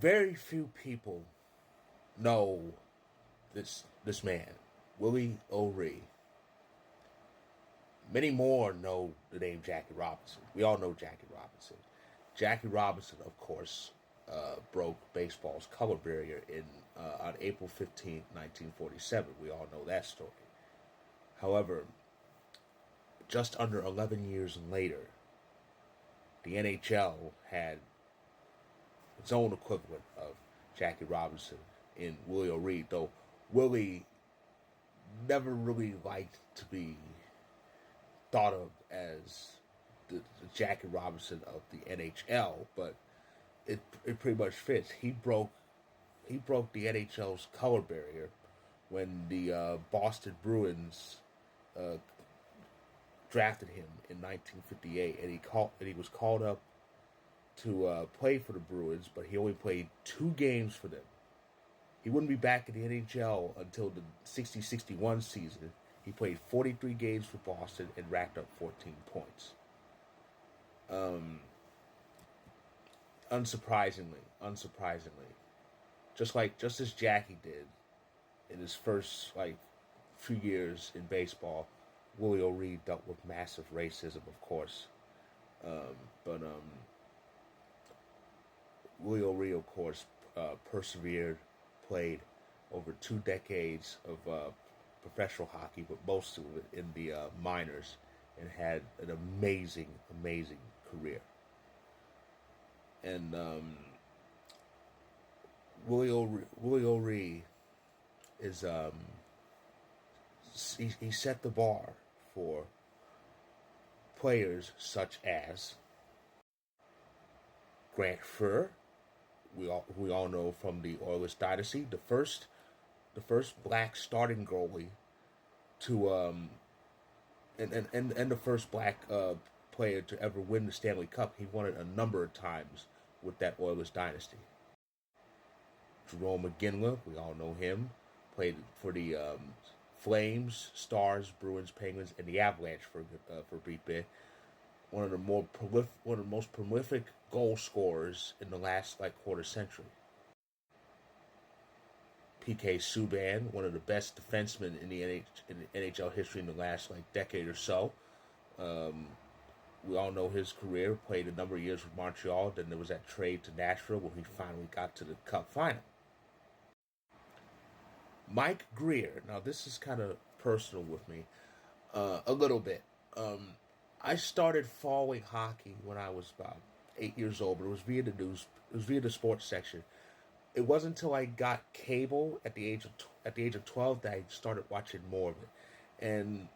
Very few people know this man, Willie O'Ree. Many more know the name Jackie Robinson. We all know Jackie Robinson. Jackie Robinson, of course, broke baseball's color barrier on April 15th, 1947. We all know that story. However, just under 11 years later, the NHL had its own equivalent of Jackie Robinson in Willie O'Ree, though Willie never really liked to be thought of as the Jackie Robinson of the NHL, but it pretty much fits. He broke the NHL's color barrier when the Boston Bruins uh, drafted him in 1958, and he was called up to play for the Bruins, but he only played 2 games for them. He wouldn't be back in the NHL until the 60-61 season. He played 43 games for Boston and racked up 14 points. Unsurprisingly, just as Jackie did in his first few years in baseball, Willie O'Ree dealt with massive racism, of course. But Willie O'Ree, of course, persevered, played over 2 decades of professional hockey, but most of it in the minors, and had an amazing career. And Willie O'Ree is he set the bar for players such as Grant Fuhr. We all know from the Oilers dynasty, the first black starting goalie to and the first black player to ever win the Stanley Cup. He won it a number of times with that Oilers dynasty. Jerome McGinley, we all know him, played for the Flames, Stars, Bruins, Penguins, and the Avalanche for a brief bit. One of the most prolific goal scorers in the last quarter century. PK Subban, one of the best defensemen in the NHL history in the last decade or so. We all know his career. Played a number of years with Montreal. Then there was that trade to Nashville when he finally got to the Cup final. Mike Greer. Now this is kind of personal with me, a little bit. I started following hockey when I was about 8 years old, but it was via the news. It was via the sports section. It wasn't until I got cable at the age of 12 that I started watching more of it. And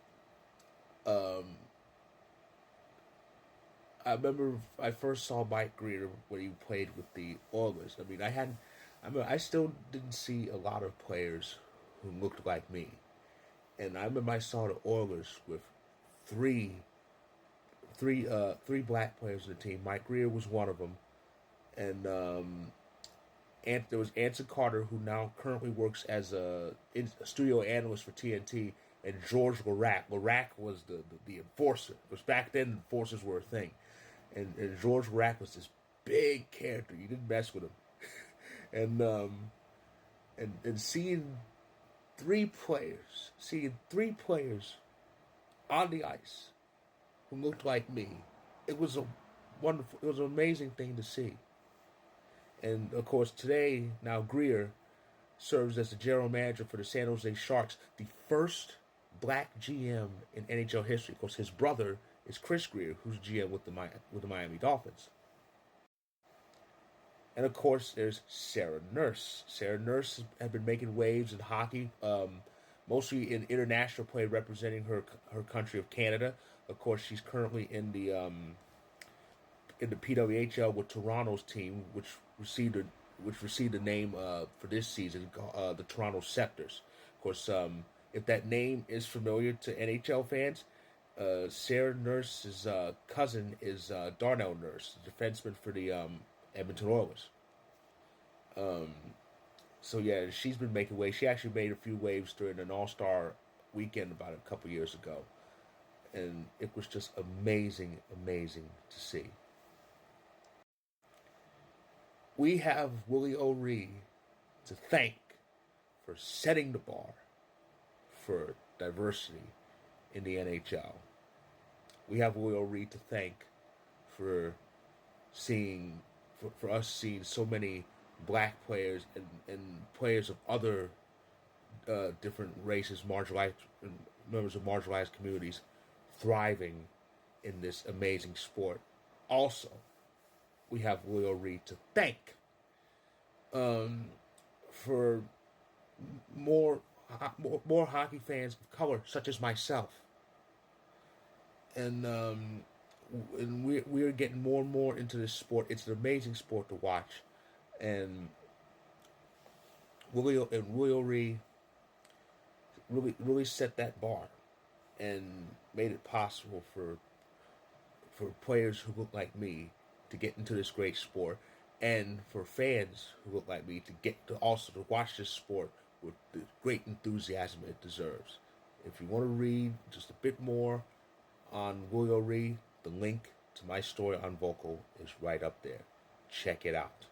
I remember I first saw Mike Greer when he played with the Oilers. I still didn't see a lot of players who looked like me. And I remember I saw the Oilers with three black players on the team. Mike Greer was one of them, and there was Anson Carter, who now currently works as a studio analyst for TNT, and George Larac. Larac was the enforcer. Because back then, enforcers were a thing, and George Larac was this big character. You didn't mess with him, and seeing three players on the ice who looked like me, it was an amazing thing to see. And of course, today, now Greer serves as the general manager for the San Jose Sharks, the first black GM in NHL history. Of course, his brother is Chris Greer, who's GM with the Miami Dolphins. And of course, there's Sarah Nurse. Sarah Nurse has been making waves in hockey, mostly in international play, representing her country of Canada. Of course, she's currently in the PWHL with Toronto's team, which received the name for this season, the Toronto Scepters. Of course, if that name is familiar to NHL fans, Sarah Nurse's cousin is Darnell Nurse, the defenseman for the Edmonton Oilers. So yeah, she's been making waves. She actually made a few waves during an All-Star weekend about a couple years ago, and it was just amazing to see. We have Willie O'Ree to thank for setting the bar for diversity in the NHL. We have Willie O'Ree to thank for for us seeing so many black players and players of other different races, marginalized members of marginalized communities, thriving in this amazing sport. Also, we have Willie O'Ree to thank for more, more hockey fans of color, such as myself, and we are getting more and more into this sport. It's an amazing sport to watch, and Willie O'Ree really set that bar and made it possible for players who look like me to get into this great sport, and for fans who look like me to get to also to watch this sport with the great enthusiasm it deserves. If you want to read just a bit more on Willie O'Ree, the link to my story on Vocal is right up there. Check it out.